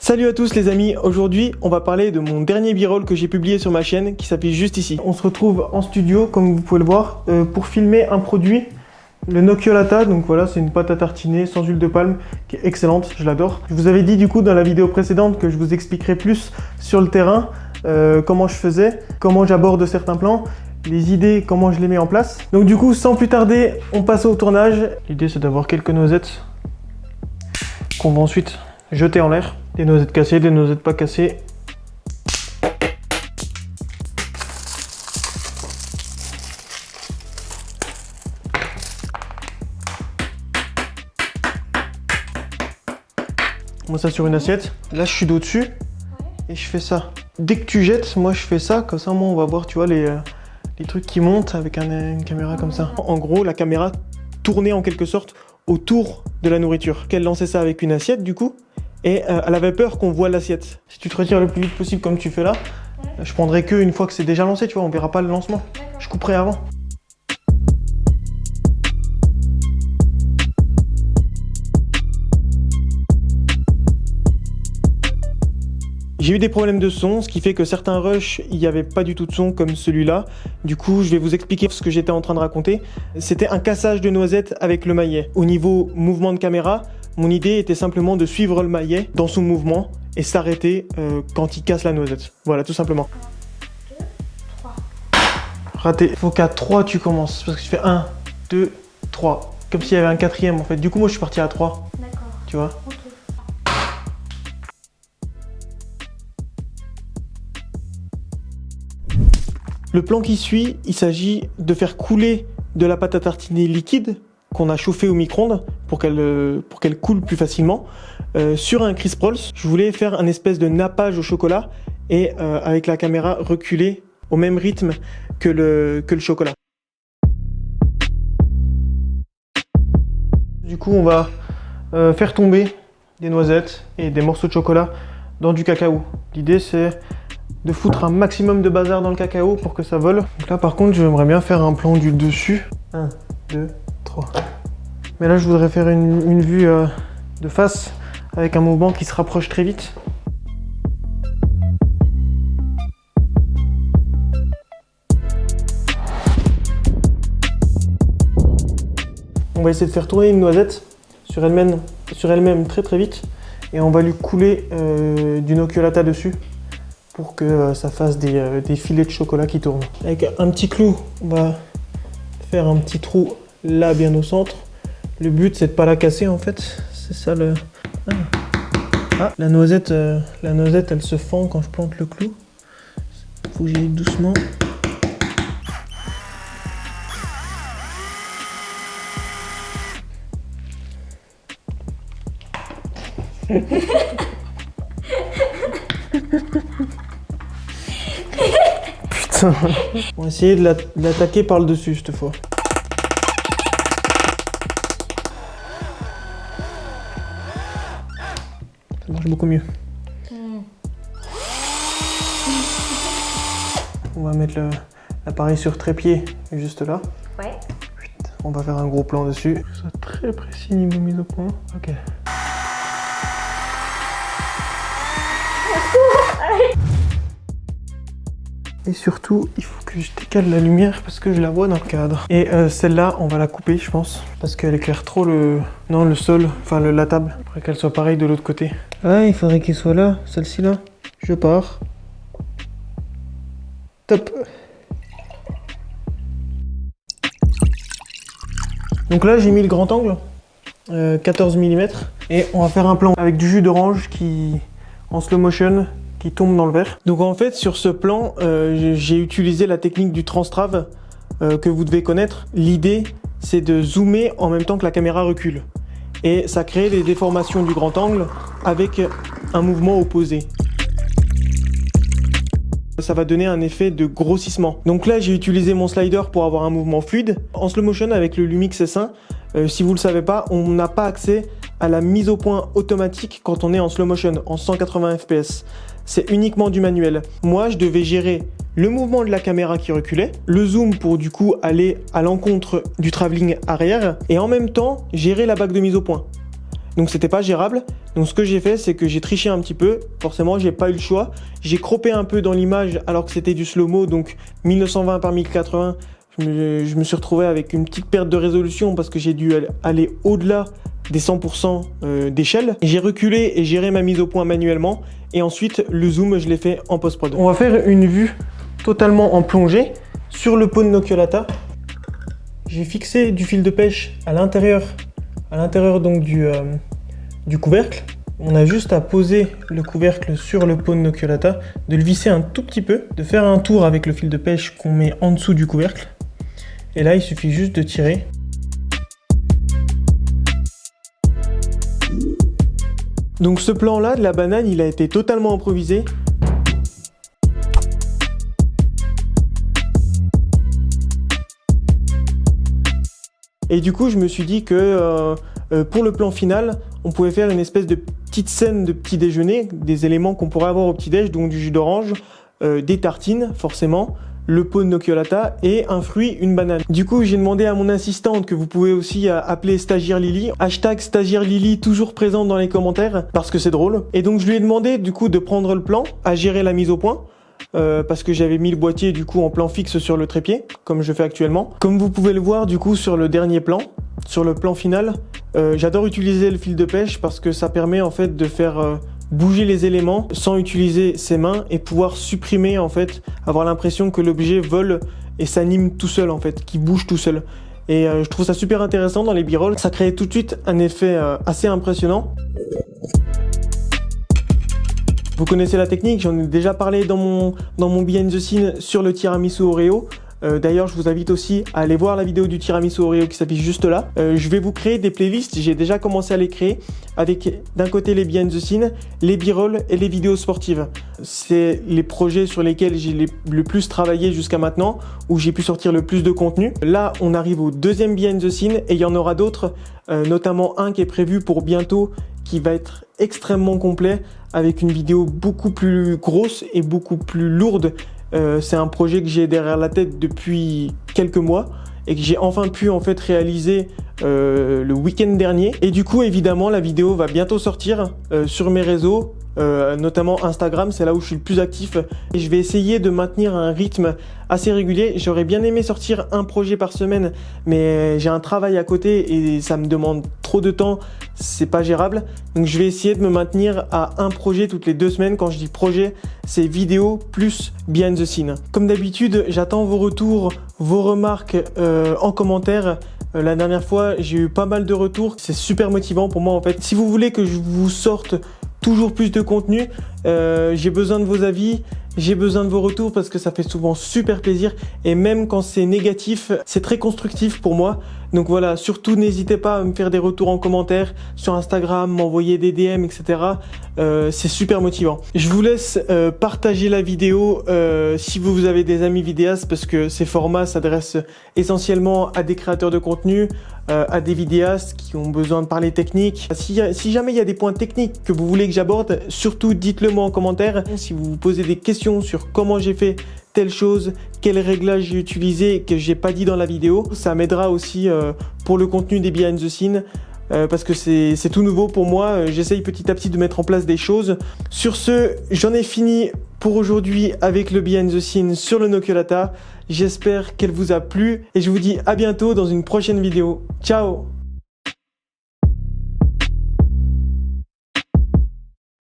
Salut à tous les amis, aujourd'hui on va parler de mon dernier b-roll que j'ai publié sur ma chaîne qui s'affiche juste ici. On se retrouve en studio comme vous pouvez le voir pour filmer un produit, le Nocciolata. Donc voilà, c'est une pâte à tartiner sans huile de palme qui est excellente, je l'adore. Je vous avais dit du coup dans la vidéo précédente que je vous expliquerai plus sur le terrain comment je faisais, comment j'aborde certains plans, les idées, comment je les mets en place. Donc du coup sans plus tarder, on passe au tournage. L'idée c'est d'avoir quelques noisettes qu'on va ensuite jeter en l'air. Des noisettes cassées, des noisettes pas cassées. On met ça sur une assiette. Là, je suis d'au-dessus et je fais ça. Dès que tu jettes, moi je fais ça. Comme ça, moi, on va voir, tu vois, les trucs qui montent avec une caméra comme ça. En gros, la caméra tournait en quelque sorte autour de la nourriture. Qu'elle lançait ça avec une assiette, du coup. Et elle avait peur qu'on voit l'assiette. Si tu te retires le plus vite possible comme tu fais là, je prendrai que une fois que c'est déjà lancé, tu vois, on verra pas le lancement. Je couperai avant. J'ai eu des problèmes de son, ce qui fait que certains rushs, il n'y avait pas du tout de son comme celui-là. Du coup, je vais vous expliquer ce que j'étais en train de raconter. C'était un cassage de noisettes avec le maillet. Au niveau mouvement de caméra, mon idée était simplement de suivre le maillet dans son mouvement et s'arrêter quand il casse la noisette. Voilà, tout simplement. 1, 2, 3. Raté. Faut qu'à 3 tu commences, parce que tu fais 1, 2, 3. Comme s'il y avait un quatrième en fait. Du coup, moi je suis parti à 3. D'accord. Tu vois. Ok. Le plan qui suit, il s'agit de faire couler de la pâte à tartiner liquide qu'on a chauffé au micro-ondes pour qu'elle coule plus facilement sur un Crisp Rolls. Je voulais faire un espèce de nappage au chocolat et avec la caméra reculer au même rythme que le chocolat. Du coup, on va faire tomber des noisettes et des morceaux de chocolat dans du cacao. L'idée, c'est de foutre un maximum de bazar dans le cacao pour que ça vole. Donc là, par contre, j'aimerais bien faire un plan du dessus. 1, 2, 3. Mais là, je voudrais faire une vue de face avec un mouvement qui se rapproche très vite. On va essayer de faire tourner une noisette sur elle-même très très vite et on va lui couler du Nocciolata dessus pour que ça fasse des filets de chocolat qui tournent. Avec un petit clou, on va faire un petit trou là bien au centre. Le but c'est de pas la casser en fait, c'est ça le... Ah, la noisette elle se fend quand je plante le clou. Faut que j'y aille doucement. Putain. On va essayer de l'attaquer par le dessus cette fois. Ça marche beaucoup mieux. On va mettre l'appareil sur trépied juste là. Ouais. On va faire un gros plan dessus. C'est très précis niveau mise au point. Ok. Et surtout, il faut que je décale la lumière parce que je la vois dans le cadre. Et celle-là, on va la couper, je pense. Parce qu'elle éclaire trop le sol, enfin la table. Il faudrait qu'elle soit pareille de l'autre côté. Ah, il faudrait qu'elle soit là, celle-ci là. Je pars. Top. Donc là, j'ai mis le grand angle, 14 mm. Et on va faire un plan avec du jus d'orange en slow motion, qui tombe dans le verre. Donc en fait sur ce plan j'ai utilisé la technique du transtrave que vous devez connaître. L'idée c'est de zoomer en même temps que la caméra recule et ça crée les déformations du grand angle avec un mouvement opposé. Ça va donner un effet de grossissement. Donc là j'ai utilisé mon slider pour avoir un mouvement fluide. En slow motion avec le Lumix S1, si vous le savez pas, on n'a pas accès à la mise au point automatique quand on est en slow motion, en 180 fps. C'est uniquement du manuel. Moi, je devais gérer le mouvement de la caméra qui reculait, le zoom pour du coup aller à l'encontre du travelling arrière, et en même temps, gérer la bague de mise au point. donc c'était pas gérable. Donc ce que j'ai fait, c'est que j'ai triché un petit peu, forcément j'ai pas eu le choix. J'ai croppé un peu dans l'image alors que c'était du slow-mo, donc 1920 par 1080. Je me suis retrouvé avec une petite perte de résolution parce que j'ai dû aller au-delà des 100% d'échelle. J'ai reculé et géré ma mise au point manuellement. Et ensuite, le zoom, je l'ai fait en post-prod. On va faire une vue totalement en plongée sur le pot de Nokiolata. J'ai fixé du fil de pêche à l'intérieur donc du couvercle. On a juste à poser le couvercle sur le pot de Nokiolata, de le visser un tout petit peu, de faire un tour avec le fil de pêche qu'on met en dessous du couvercle. Et là, il suffit juste de tirer. Donc ce plan-là de la banane, il a été totalement improvisé. Et du coup, je me suis dit que pour le plan final, on pouvait faire une espèce de petite scène de petit déjeuner, des éléments qu'on pourrait avoir au petit déj, donc du jus d'orange, des tartines forcément, le pot de Nokiolata et un fruit, une banane. Du coup, j'ai demandé à mon assistante, que vous pouvez aussi appeler Stagiaire Lily, hashtag Stagiaire Lily toujours présente dans les commentaires parce que c'est drôle. Et donc je lui ai demandé du coup de prendre le plan, à gérer la mise au point. Parce que j'avais mis le boîtier du coup en plan fixe sur le trépied, comme je fais actuellement. Comme vous pouvez le voir du coup sur le dernier plan, sur le plan final, j'adore utiliser le fil de pêche parce que ça permet en fait de faire bouger les éléments sans utiliser ses mains et pouvoir supprimer en fait, avoir l'impression que l'objet vole et s'anime tout seul en fait, qui bouge tout seul. Et je trouve ça super intéressant dans les b-rolls, ça crée tout de suite un effet assez impressionnant. Vous connaissez la technique, j'en ai déjà parlé dans mon behind the scene sur le tiramisu Oreo. D'ailleurs, je vous invite aussi à aller voir la vidéo du tiramisu Oreo qui s'affiche juste là. Je vais vous créer des playlists, j'ai déjà commencé à les créer, avec d'un côté les behind the scene, les b-rolls et les vidéos sportives. C'est les projets sur lesquels j'ai le plus travaillé jusqu'à maintenant, où j'ai pu sortir le plus de contenu. Là, on arrive au deuxième behind the scene et il y en aura d'autres, notamment un qui est prévu pour bientôt, qui va être extrêmement complet, avec une vidéo beaucoup plus grosse et beaucoup plus lourde. C'est un projet que j'ai derrière la tête depuis quelques mois et que j'ai enfin pu en fait réaliser le week-end dernier. Et du coup, évidemment, la vidéo va bientôt sortir sur mes réseaux, notamment Instagram, c'est là où je suis le plus actif. Et je vais essayer de maintenir un rythme assez régulier. J'aurais bien aimé sortir un projet par semaine, mais j'ai un travail à côté et ça me demande trop de temps, c'est pas gérable. Donc je vais essayer de me maintenir à un projet toutes les 2 semaines. Quand je dis projet, c'est vidéo plus behind the scene. Comme d'habitude, j'attends vos retours, vos remarques en commentaire. La dernière fois, j'ai eu pas mal de retours. C'est super motivant pour moi en fait. Si vous voulez que je vous sorte toujours plus de contenu, j'ai besoin de vos avis, j'ai besoin de vos retours parce que ça fait souvent super plaisir et même quand c'est négatif, c'est très constructif pour moi. Donc voilà, surtout n'hésitez pas à me faire des retours en commentaire sur Instagram, m'envoyer des DM, etc. C'est super motivant. Je vous laisse partager la vidéo si vous avez des amis vidéastes parce que ces formats s'adressent essentiellement à des créateurs de contenu, à des vidéastes qui ont besoin de parler technique. Si jamais il y a des points techniques que vous voulez que j'aborde, surtout dites-le moi en commentaire. Si vous vous posez des questions sur comment j'ai fait telle chose, quel réglage j'ai utilisé que j'ai pas dit dans la vidéo, ça m'aidera aussi pour le contenu des behind the scenes. Parce que c'est tout nouveau pour moi, j'essaye petit à petit de mettre en place des choses. Sur ce, j'en ai fini pour aujourd'hui avec le behind the scene sur le Nokiolata. J'espère qu'elle vous a plu et je vous dis à bientôt dans une prochaine vidéo. Ciao!